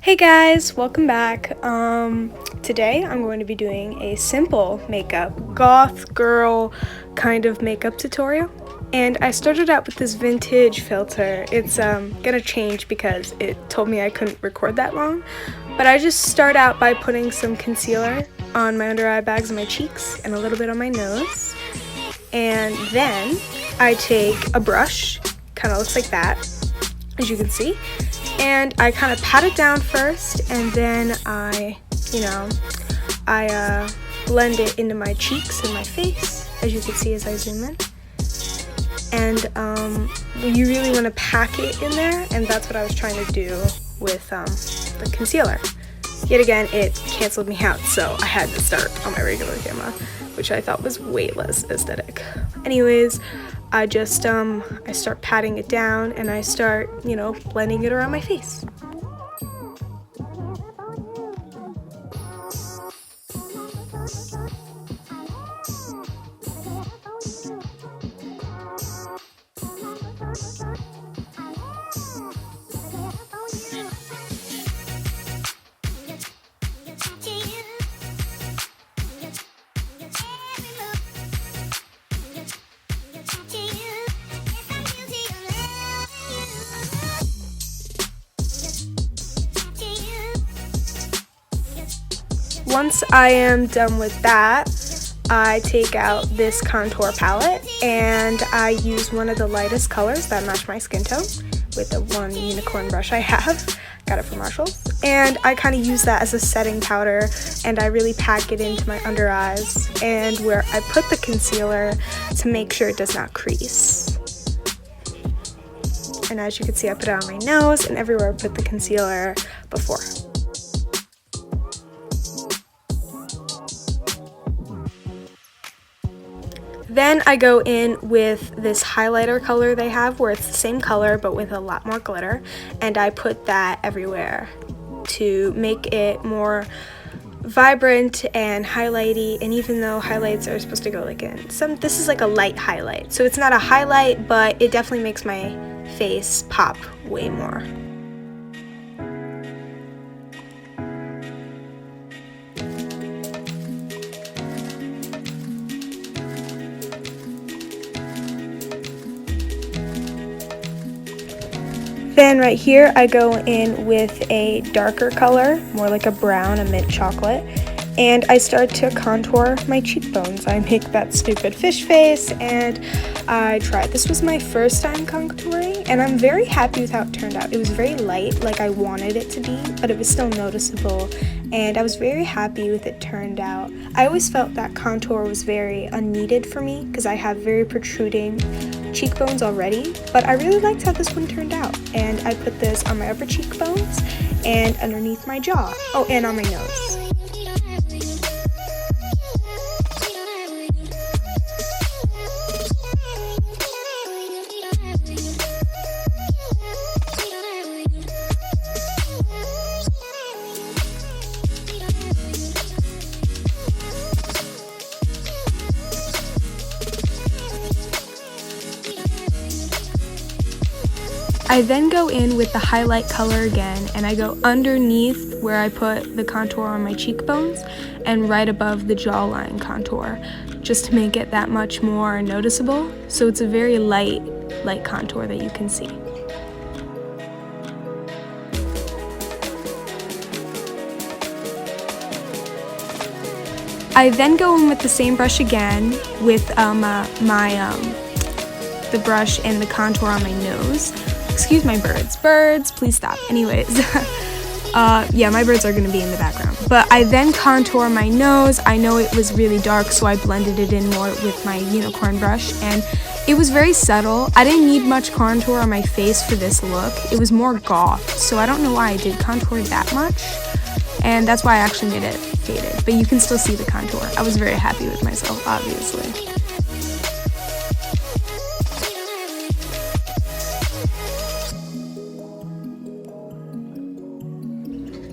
Hey guys, welcome back. Today I'm going to be doing a simple makeup, goth girl kind of makeup tutorial. And I started out with this vintage filter. It's gonna change because it told me I couldn't record that long. But I just start out by putting some concealer on my under eye bags and my cheeks and a little bit on my nose. And then I take a brush, kind of looks like that, as you can see. And I kind of pat it down first, and then I blend it into my cheeks and my face, as you can see as I zoom in. And you really want to pack it in there, and that's what I was trying to do with the concealer. Yet again, it canceled me out, so I had to start on my regular camera, which I thought was way less aesthetic. Anyways, I just I start patting it down and I start, blending it around my face. Once I am done with that, I take out this contour palette and I use one of the lightest colors that match my skin tone with the one unicorn brush I have. Got it from Marshalls. And I kind of use that as a setting powder, and I really pack it into my under eyes and where I put the concealer to make sure it does not crease. And as you can see, I put it on my nose and everywhere I put the concealer before. Then I go in with this highlighter color they have where it's the same color but with a lot more glitter, and I put that everywhere to make it more vibrant and highlighty. And even though highlights are supposed to go like in this is like a light highlight, so it's not a highlight, but it definitely makes my face pop way more. Then right here I go in with a darker color, more like a brown, a mint chocolate, and I start to contour my cheekbones. I make that stupid fish face and I try it. This was my first time contouring and I'm very happy with how it turned out. It was very light, like I wanted it to be, but it was still noticeable, and I was very happy with it turned out. I always felt that contour was very unneeded for me because I have very protruding cheekbones already, but I really liked how this one turned out, and I put this on my upper cheekbones and underneath my jaw. Oh, and on my nose. I then go in with the highlight color again, and I go underneath where I put the contour on my cheekbones and right above the jawline contour, just to make it that much more noticeable. So it's a very light contour that you can see. I then go in with the same brush again with the brush and the contour on my nose. Excuse my birds. Birds, please stop. Anyways, yeah, my birds are going to be in the background. But I then contour my nose. I know it was really dark, so I blended it in more with my unicorn brush, and it was very subtle. I didn't need much contour on my face for this look. It was more goth, so I don't know why I did contour that much, and that's why I actually made it faded. But you can still see the contour. I was very happy with myself, obviously.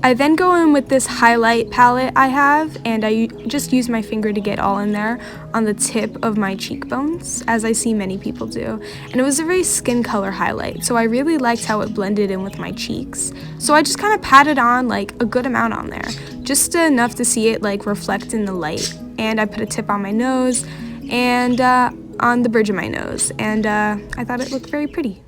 I then go in with this highlight palette I have, and I just use my finger to get all in there on the tip of my cheekbones, as I see many people do. And it was a very skin color highlight, so I really liked how it blended in with my cheeks. So I just kind of patted on like a good amount on there, just enough to see it like reflect in the light. And I put a tip on my nose and on the bridge of my nose, and I thought it looked very pretty.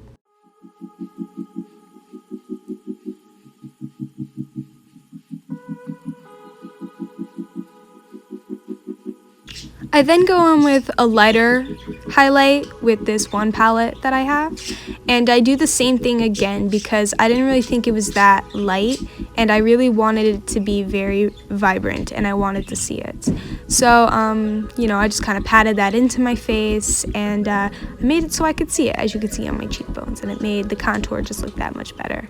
I then go in with a lighter highlight with this one palette that I have, and I do the same thing again because I didn't really think it was that light, and I really wanted it to be very vibrant and I wanted to see it. So you know, I just kind of patted that into my face, and I made it so I could see it, as you can see on my cheekbones, and it made the contour just look that much better.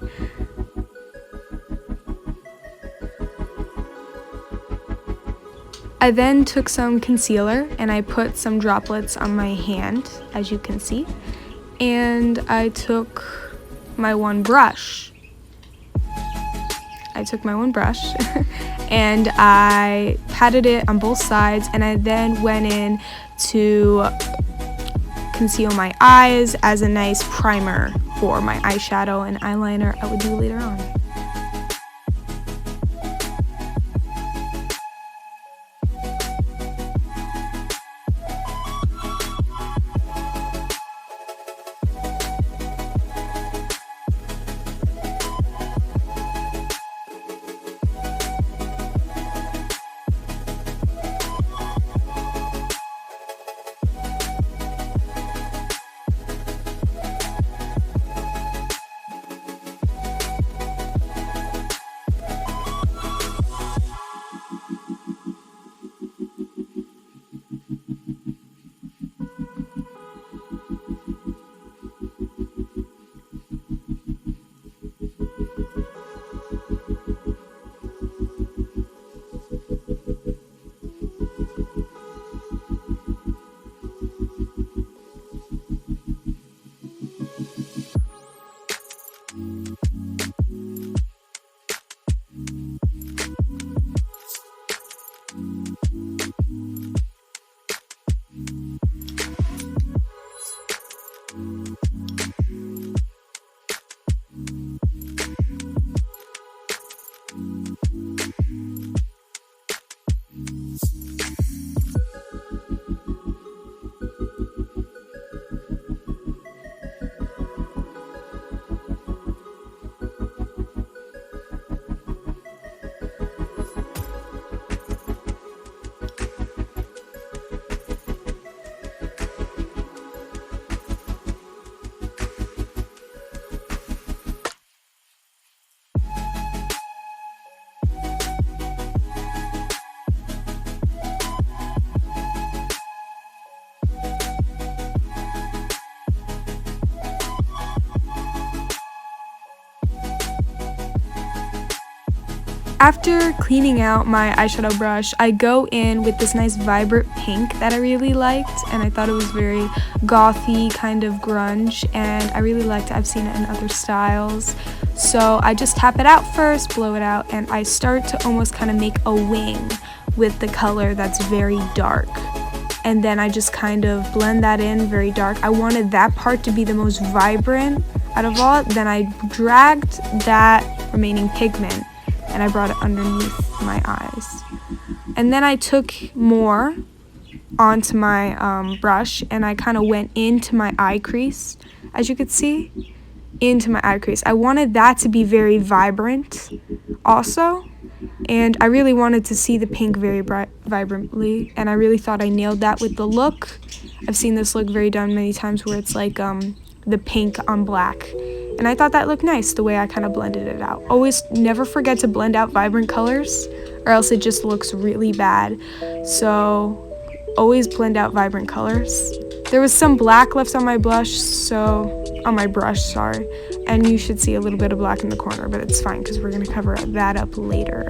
I then took some concealer and I put some droplets on my hand, as you can see, and I took my one brush. And I patted it on both sides, and I then went in to conceal my eyes as a nice primer for my eyeshadow and eyeliner I would do later on. After cleaning out my eyeshadow brush, I go in with this nice vibrant pink that I really liked, and I thought it was very gothy, kind of grunge, and I really liked it. I've seen it in other styles. So I just tap it out first, blow it out, and I start to almost kind of make a wing with the color that's very dark. And then I just kind of blend that in very dark. I wanted that part to be the most vibrant out of all. Then I dragged that remaining pigment and I brought it underneath my eyes. And then I took more onto my brush and I kind of went into my eye crease, as you could see, into my eye crease. I wanted that to be very vibrant also, and I really wanted to see the pink very vibrantly, and I really thought I nailed that with the look. I've seen this look very done many times where it's like the pink on black. And I thought that looked nice, the way I kind of blended it out. Always never forget to blend out vibrant colors, or else it just looks really bad. So always blend out vibrant colors. There was some black left on my brush, and you should see a little bit of black in the corner, but it's fine because we're going to cover that up later.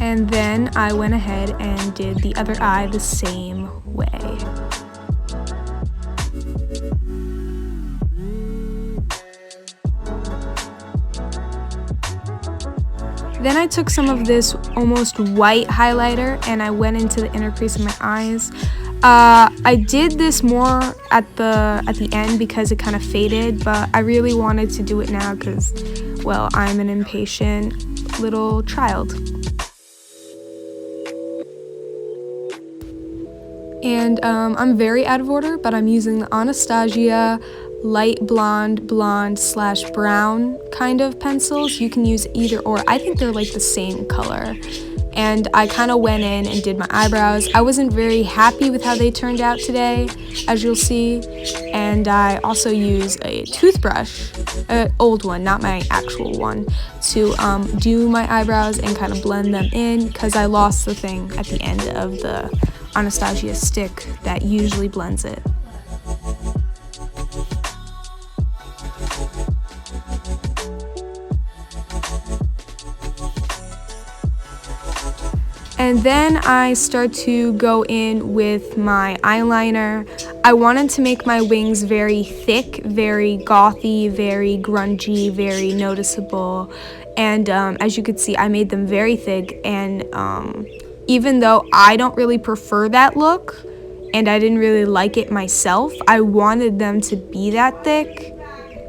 And then I went ahead and did the other eye the same way. Then I took some of this almost white highlighter and I went into the inner crease of my eyes. I did this more at the end because it kind of faded, but I really wanted to do it now because, well, I'm an impatient little child. And I'm very out of order, but I'm using the Anastasia light blonde / brown kind of pencils. You can use either or. I think they're like the same color. And I kind of went in and did my eyebrows. I wasn't very happy with how they turned out today, as you'll see. And I also used a toothbrush, an old one, not my actual one, to do my eyebrows and kind of blend them in because I lost the thing at the end of the Anastasia stick that usually blends it. And then I start to go in with my eyeliner. I wanted to make my wings very thick, very gothy, very grungy, very noticeable. And as you could see, I made them very thick. And even though I don't really prefer that look, and I didn't really like it myself, I wanted them to be that thick.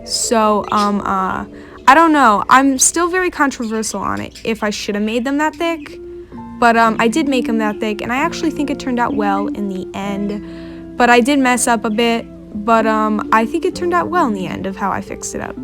So I don't know. I'm still very controversial on it, if I should have made them that thick. But I did make them that thick, and I actually think it turned out well in the end. But I did mess up a bit, but I think it turned out well in the end of how I fixed it up.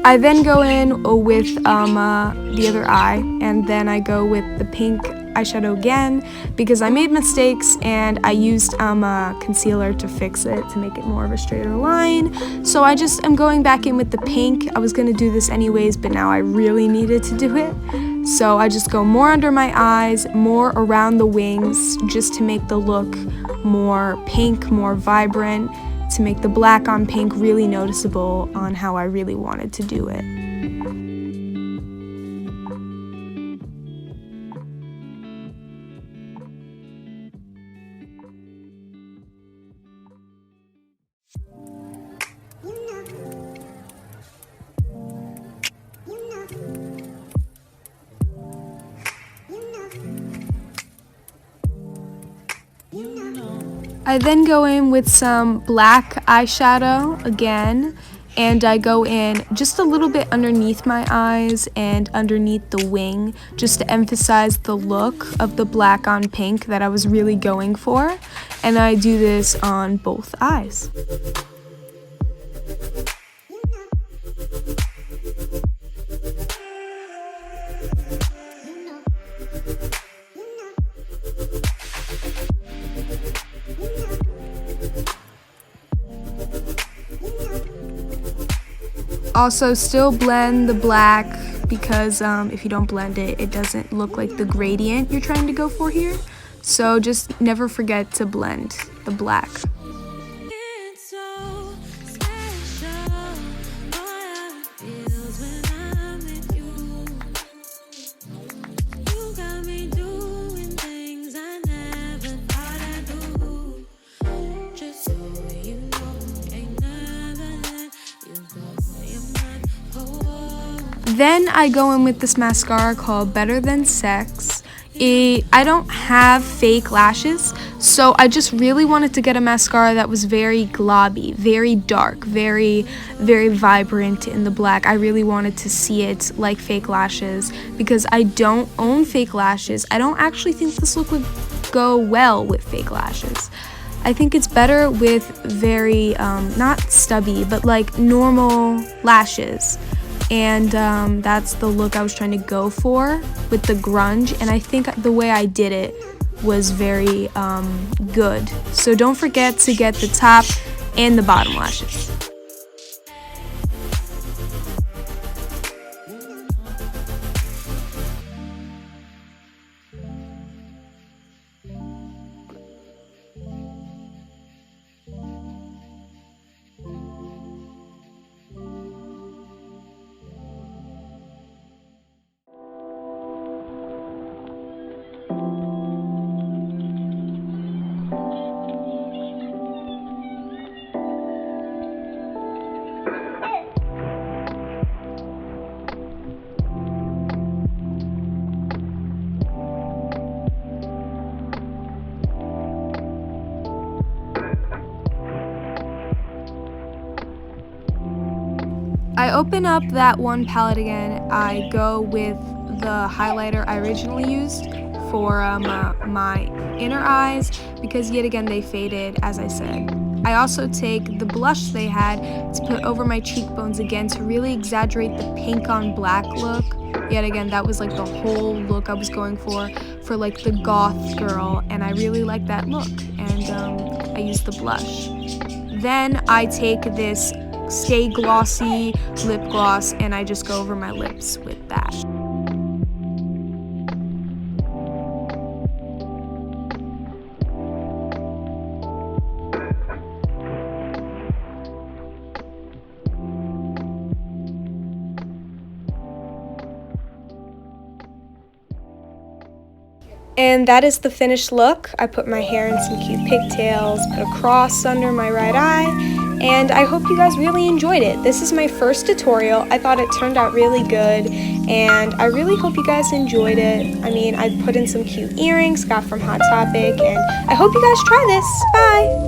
I then go in with the other eye, and then I go with the pink eyeshadow again because I made mistakes and I used concealer to fix it to make it more of a straighter line. So I just am going back in with the pink. I was going to do this anyways, but now I really needed to do it. So I just go more under my eyes, more around the wings, just to make the look more pink, more vibrant, to make the black on pink really noticeable on how I really wanted to do it. I then go in with some black eyeshadow again, and I go in just a little bit underneath my eyes and underneath the wing, just to emphasize the look of the black on pink that I was really going for, and I do this on both eyes. Also, still blend the black because if you don't blend it, it doesn't look like the gradient you're trying to go for here. So just never forget to blend the black. Then I go in with this mascara called Better Than Sex. I don't have fake lashes, So I just really wanted to get a mascara that was very globby, very dark, very vibrant in the black. I really wanted to see it like fake lashes because I don't own fake lashes. I don't actually think this look would go well with fake lashes. I think it's better with very, not stubby, but like normal lashes. And that's the look I was trying to go for with the grunge, and I think the way I did it was very good. So don't forget to get the top and the bottom lashes. I open up that one palette again. I go with the highlighter I originally used for my inner eyes because yet again they faded, as I said. I also take the blush they had to put over my cheekbones again to really exaggerate the pink on black look. Yet again, that was like the whole look I was going for like the goth girl, and I really like that look, and I used the blush. Then I take this Stay Glossy lip gloss and I just go over my lips with that. And that is the finished look. I put my hair in some cute pigtails, put a cross under my right eye, and I hope you guys really enjoyed it. This is my first tutorial. I thought it turned out really good, and I really hope you guys enjoyed it. I mean, I put in some cute earrings, got from Hot Topic, and I hope you guys try this. Bye!